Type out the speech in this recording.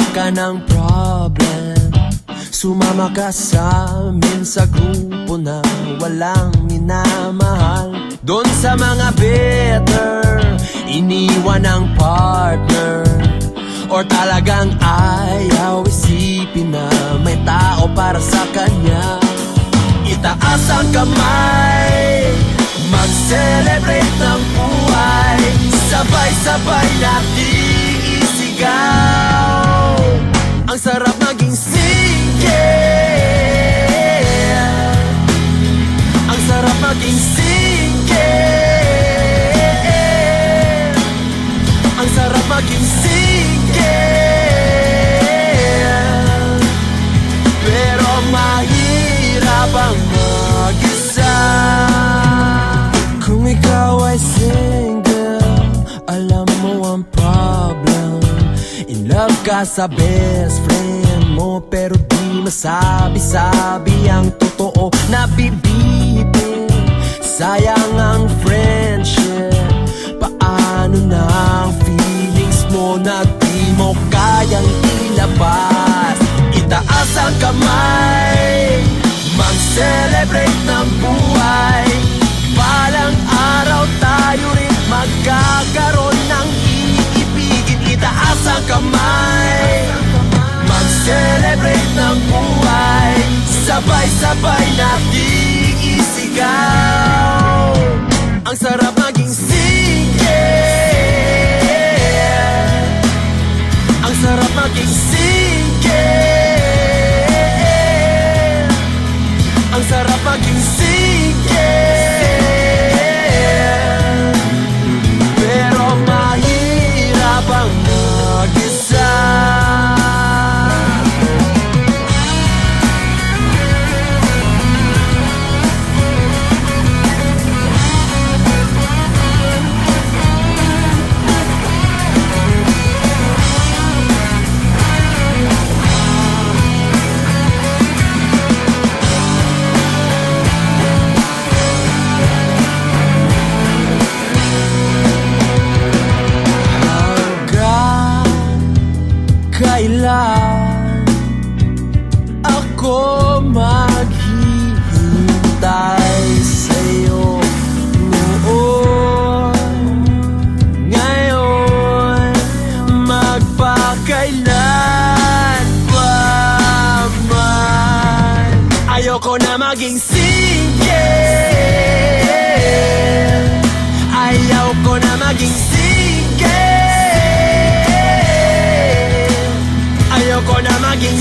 ka ng problem, sumama ka sa amin sa grupo na walang minamahal. Doon sa mga bitter, iniwan ng partner, or talagang ayaw isipin na may tao para sa kanya. Itaas ang kamay, mag-celebrate ng buhay, sabay-sabay nating isigaw. Ang sarap maging single, ang sarap maging single, ang sarap maging single. Pero mahirap ang mag-isa. Kung ikaw ay single, alam mo ang problem. In love ka sa best friend mo, pero di masabi-sabi ang totoo. Nabibitin, sayang ang friendship. Paano na ang feelings mo na di mo kayang ilabas? Itaas ang kamay, mag-celebrate ng buhay. Balang araw tayo rin magkakaroon ng iibigin. Itaas ang kamay, mag-celebrate ng buhay, sabay-sabay nating isigaw. Ang sarap maging single, ang sarap maging single, ang sarap maging single. Pero mahirap ang mag-isa. Kailan ako maghihintay sa'yo noon? Ngayon, magpakailan pa man. Ayoko na maging single, ayoko na maging single, ayoko na maging